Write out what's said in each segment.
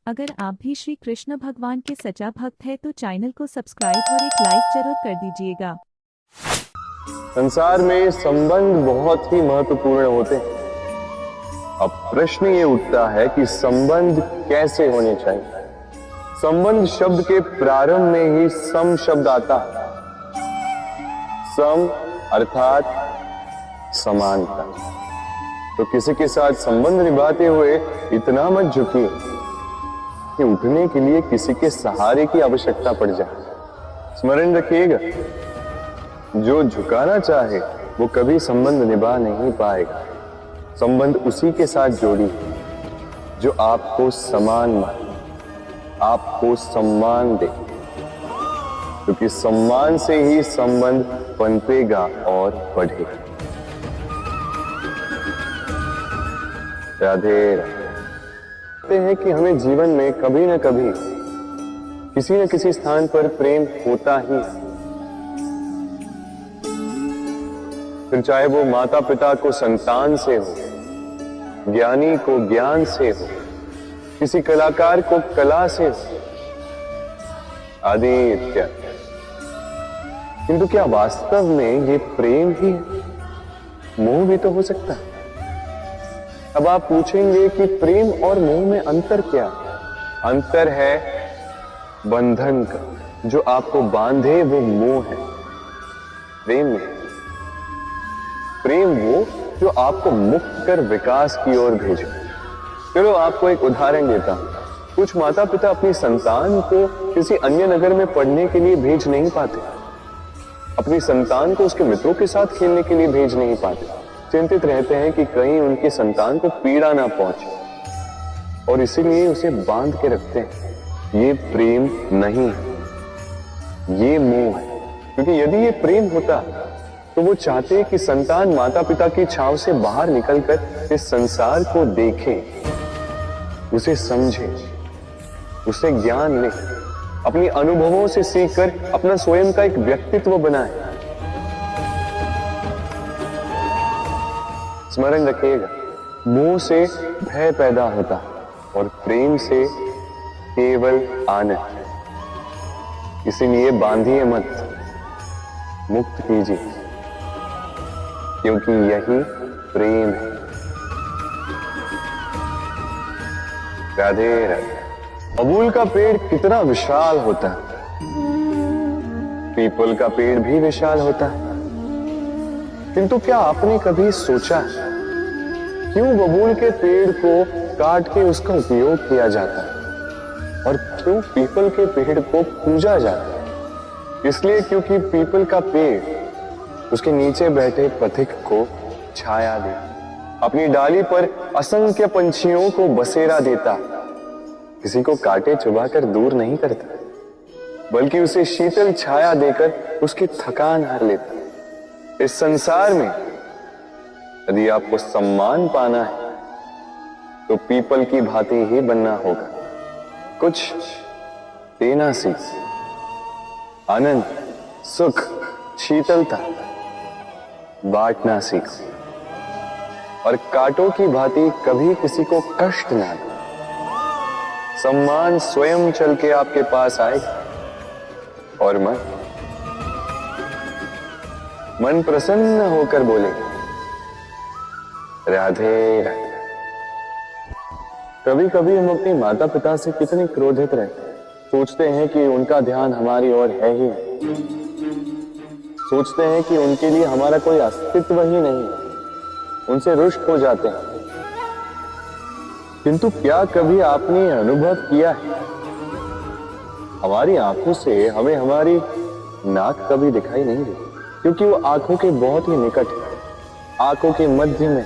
अगर आप भी श्री कृष्ण भगवान के सच्चा भक्त है तो चैनल को सब्सक्राइब और एक लाइक जरूर कर दीजिएगा। संसार में संबंध बहुत ही महत्वपूर्ण होते हैं। अब प्रश्न ये उठता है कि संबंध कैसे होने चाहिए। संबंध शब्द के प्रारंभ में ही सम शब्द आता है। सम अर्थात समानता। तो किसी के साथ संबंध निभाते हुए इतना मत झुकिए कि उठने के लिए किसी के सहारे की आवश्यकता पड़ जाए। स्मरण रखिएगा, जो झुकाना चाहे वो कभी संबंध निभा नहीं पाएगा। संबंध उसी के साथ जोड़ी जो आपको समान माने, आपको सम्मान दे, क्योंकि सम्मान से ही संबंध पनपेगा और बढ़ेगा। राधे राधे। कहते हैं कि हमें जीवन में कभी न कभी किसी न किसी स्थान पर प्रेम होता ही, फिर चाहे वो माता पिता को संतान से हो, ज्ञानी को ज्ञान से हो, किसी कलाकार को कला से हो, आदि इत्यादि। किंतु क्या वास्तव में ये प्रेम ही है? मोह भी तो हो सकता है। अब आप पूछेंगे कि प्रेम और मोह में अंतर क्या है? अंतर है बंधन का। जो आपको बांधे वो मोह है, प्रेम नहीं। प्रेम वो जो आपको मुक्त कर विकास की ओर भेजे। चलो आपको एक उदाहरण देता हूं। कुछ माता पिता अपनी संतान को किसी अन्य नगर में पढ़ने के लिए भेज नहीं पाते, अपनी संतान को उसके मित्रों के साथ खेलने के लिए भेज नहीं पाते। चिंतित रहते हैं कि कहीं उनकी संतान को पीड़ा ना पहुंचे, और इसीलिए उसे बांध के रखते हैं। ये प्रेम नहीं है, ये मोह है। क्योंकि यदि ये प्रेम होता तो वो चाहते कि संतान माता पिता की छांव से बाहर निकलकर इस संसार को देखे, उसे समझे, उसे ज्ञान ले, अपनी अनुभवों से सीखकर अपना स्वयं का एक व्यक्तित्व बनाए। स्मरण रखिएगा, मोह से भय पैदा होता और प्रेम से केवल आनंद। इसीलिए बांधिए मत, मुक्त कीजिए, क्योंकि यही प्रेम है। राधे राधे। बबूल का पेड़ कितना विशाल होता है, पीपल का पेड़ भी विशाल होता है। किंतु क्या आपने कभी सोचा क्यों बबूल के पेड़ को काट के उसका उपयोग किया जाता है और क्यों पीपल के पेड़ को पूजा जाता है? इसलिए क्योंकि पीपल का पेड़ उसके नीचे बैठे पथिक को छाया देता, अपनी डाली पर असंख्य पंछियों को बसेरा देता, किसी को काटे चुबाकर दूर नहीं करता, बल्कि उसे शीतल छाया देकर उसकी थकान हर लेता। इस संसार में यदि आपको सम्मान पाना है तो पीपल की भांति ही बनना होगा। कुछ देना सीख, आनंद, सुख, शीतलता बांटना सीख, और कांटों की भांति कभी किसी को कष्ट ना दे। सम्मान स्वयं चल के आपके पास आएगा, और मन प्रसन्न होकर बोलेगा राधे राधे। कभी कभी हम अपने माता पिता से कितने क्रोधित रहते हैं। सोचते हैं कि उनका ध्यान हमारी ओर है ही नहीं, सोचते हैं कि उनके लिए हमारा कोई अस्तित्व ही नहीं है, उनसे रुष्ट हो जाते हैं। किंतु क्या कभी आपने अनुभव किया है, हमारी आंखों से हमें हमारी नाक कभी दिखाई नहीं देती, क्योंकि वो आंखों के बहुत ही निकट है, आंखों के मध्य में।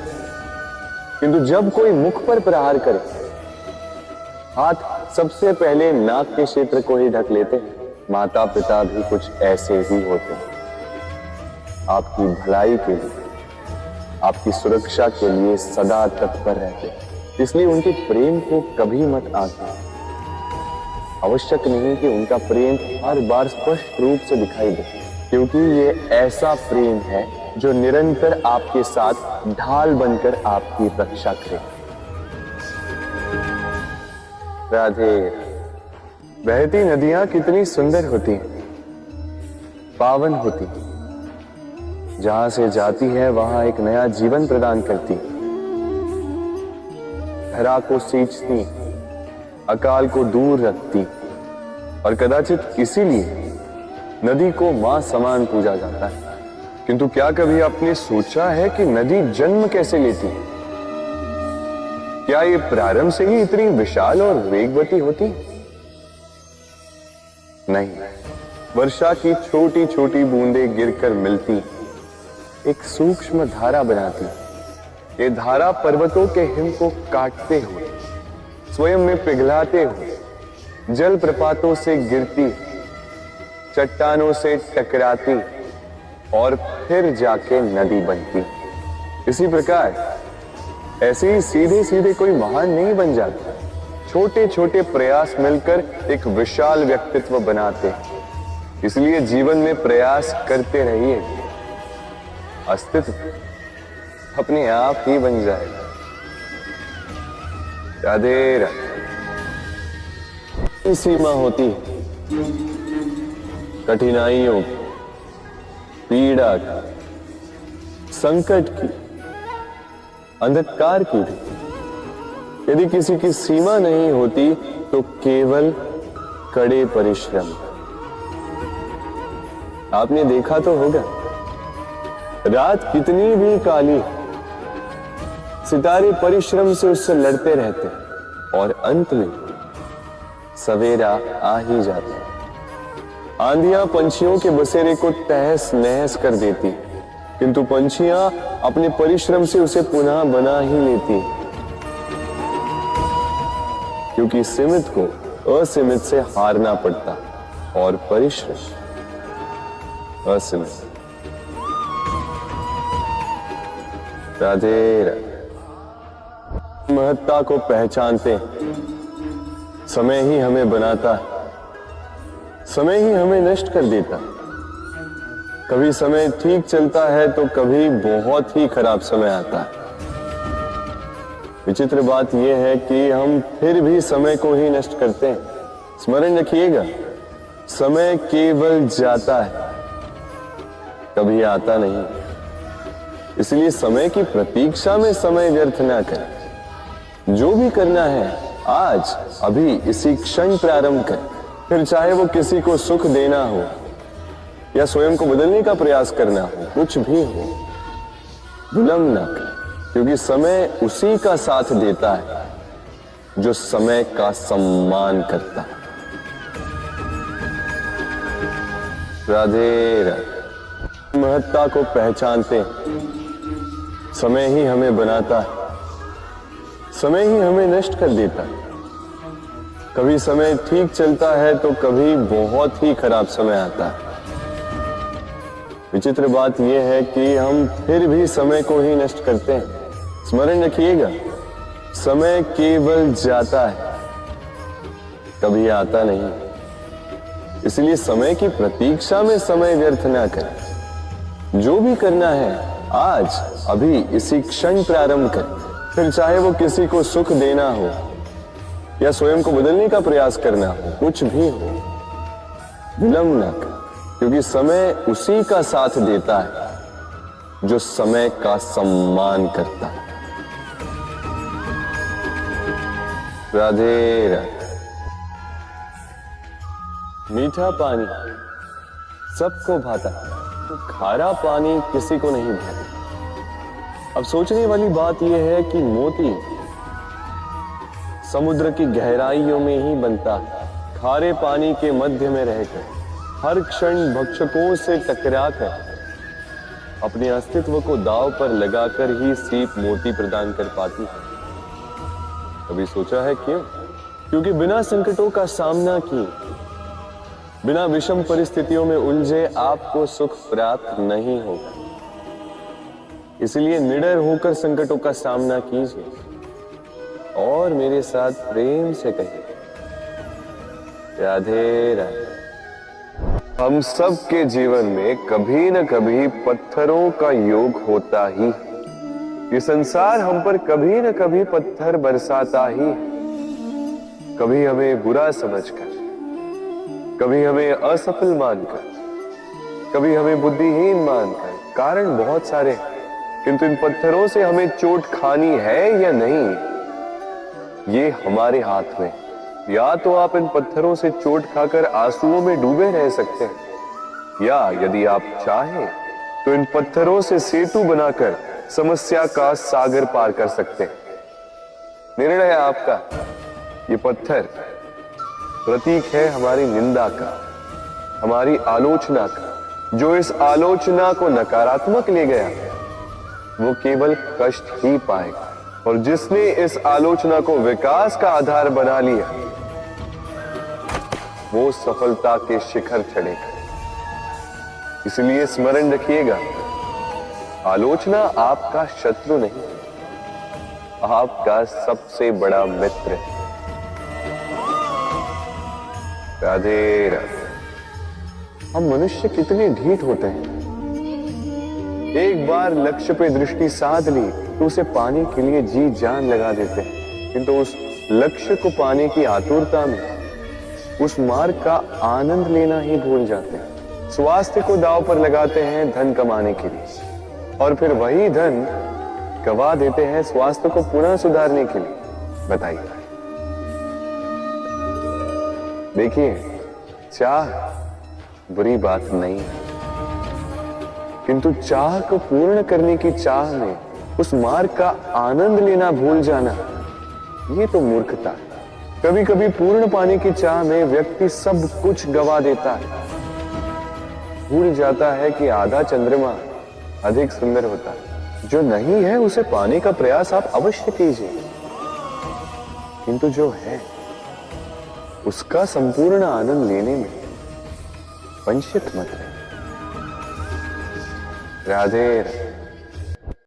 किंतु जब कोई मुख पर प्रहार करे, हाथ सबसे पहले नाक के क्षेत्र को ही ढक लेते हैं। माता पिता भी कुछ ऐसे ही होते हैं। आपकी भलाई के लिए, आपकी सुरक्षा के लिए सदा तत्पर रहते हैं। इसलिए उनके प्रेम को कभी मत आंकें। आवश्यक नहीं कि उनका प्रेम हर बार स्पष्ट रूप से दिखाई दे, क्योंकि ये ऐसा प्रेम है जो निरंतर आपके साथ ढाल बनकर आपकी रक्षा करे। राधे। बहती नदियां कितनी सुंदर होती हैं, पावन होती हैं। जहां से जाती है वहां एक नया जीवन प्रदान करती, धरा को सींचती, अकाल को दूर रखती, और कदाचित इसीलिए नदी को मां समान पूजा जाता है। किंतु क्या कभी आपने सोचा है कि नदी जन्म कैसे लेती है? क्या ये प्रारंभ से ही इतनी विशाल और वेगवती होती? नहीं, वर्षा की छोटी छोटी बूंदें गिरकर मिलती एक सूक्ष्म धारा बनाती। ये धारा पर्वतों के हिम को काटते हुए, स्वयं में पिघलाते हुए, जल प्रपातों से गिरती, चट्टानों से टकराती और फिर जाके नदी बनती। इसी प्रकार ऐसे ही सीधे सीधे कोई महान नहीं बन जाता। छोटे छोटे प्रयास मिलकर एक विशाल व्यक्तित्व बनाते हैं। इसलिए जीवन में प्रयास करते रहिए, अस्तित्व अपने आप ही बन जाएगा। राधे राधे। सीमा होती है कठिनाइयों की, पीड़ा की, संकट की, अंधकार की भी। यदि किसी की सीमा नहीं होती तो केवल कड़े परिश्रम। आपने देखा तो होगा, रात कितनी भी काली, सितारे परिश्रम से उससे लड़ते रहते और अंत में सवेरा आ ही जाता। आंधियां पंछियों के बसेरे को तहस नहस कर देती, किंतु पंछियां अपने परिश्रम से उसे पुनः बना ही लेती, क्योंकि सीमित को असीमित से हारना पड़ता और परिश्रम असीमित। राधे राधे। महत्ता को पहचानते, समय ही हमें बनाता है, समय ही हमें नष्ट कर देता। कभी समय ठीक चलता है तो कभी बहुत ही खराब समय आता है। विचित्र बात यह है कि हम फिर भी समय को ही नष्ट करते हैं। स्मरण रखिएगा, समय केवल जाता है, कभी आता नहीं। इसलिए समय की प्रतीक्षा में समय व्यर्थ ना करें। जो भी करना है आज अभी इसी क्षण प्रारंभ करें। फिर चाहे वो किसी को सुख देना हो या स्वयं को बदलने का प्रयास करना हो, कुछ भी हो, विलंब ना करें, क्योंकि समय उसी का साथ देता है जो समय का सम्मान करता है। राधे राधे। महत्ता को पहचानते, समय ही हमें बनाता है, समय ही हमें नष्ट कर देता है। कभी समय ठीक चलता है तो कभी बहुत ही खराब समय आता है। विचित्र बात यह है कि हम फिर भी समय को ही नष्ट करते हैं। स्मरण रखिएगा, समय केवल जाता है, कभी आता नहीं। इसलिए समय की प्रतीक्षा में समय व्यर्थ ना करें। जो भी करना है आज अभी इसी क्षण प्रारंभ करें। फिर चाहे वो किसी को सुख देना हो या स्वयं को बदलने का प्रयास करना हो, कुछ भी हो, विलंब ना करें, क्योंकि समय उसी का साथ देता है जो समय का सम्मान करता है। राधे राधे। मीठा पानी सबको भाता, तो खारा पानी किसी को नहीं भाता। अब सोचने वाली बात यह है कि मोती समुद्र की गहराइयों में ही बनता है। खारे पानी के मध्य में रहकर, हर क्षण भक्षकों से टकराकर, अपने अस्तित्व को दांव पर लगाकर ही सीप मोती प्रदान कर पाती है। कभी सोचा है क्यों? क्योंकि बिना संकटों का सामना किए, बिना विषम परिस्थितियों में उलझे आपको सुख प्राप्त नहीं होगा। इसलिए निडर होकर संकटों का सामना कीजिए और मेरे साथ प्रेम से कहिए, राधे राधे। हम सब के जीवन में कभी न कभी पत्थरों का योग होता ही। ये संसार हम पर कभी न कभी पत्थर बरसाता ही। कभी हमें बुरा समझकर, कभी हमें असफल मानकर, कभी हमें बुद्धिहीन मानकर, कारण बहुत सारे हैं, किंतु इन पत्थरों से हमें चोट खानी है या नहीं, ये हमारे हाथ में। या तो आप इन पत्थरों से चोट खाकर आंसुओं में डूबे रह सकते हैं, या यदि आप चाहें तो इन पत्थरों से सेतु बनाकर समस्या का सागर पार कर सकते हैं। निर्णय है आपका। ये पत्थर प्रतीक है हमारी निंदा का, हमारी आलोचना का। जो इस आलोचना को नकारात्मक ले गया वो केवल कष्ट ही पाएगा, और जिसने इस आलोचना को विकास का आधार बना लिया वो सफलता के शिखर चढ़ेगा। इसलिए स्मरण रखिएगा, आलोचना आपका शत्रु नहीं, आपका सबसे बड़ा मित्र है। राधे राधे। हम मनुष्य कितने ढीठ होते हैं। एक बार लक्ष्य पे दृष्टि साध ली तो उसे पाने के लिए जी जान लगा देते हैं, किंतु उस लक्ष्य को पाने की आतुरता में उस मार्ग का आनंद लेना ही भूल जाते हैं। स्वास्थ्य को दांव पर लगाते हैं धन कमाने के लिए, और फिर वही धन गवा देते हैं स्वास्थ्य को पुनः सुधारने के लिए। बताइए। देखिए, चाह बुरी बात नहीं है, किंतु चाह को पूर्ण करने की चाह में उस मार्ग का आनंद लेना भूल जाना, ये तो मूर्खता है। कभी कभी पूर्ण पाने की चाह में व्यक्ति सब कुछ गवा देता है, भूल जाता है कि आधा चंद्रमा अधिक सुंदर होता है। जो नहीं है उसे पाने का प्रयास आप अवश्य कीजिए, किंतु जो है उसका संपूर्ण आनंद लेने में वंचित मत रहिए। राधे राधे।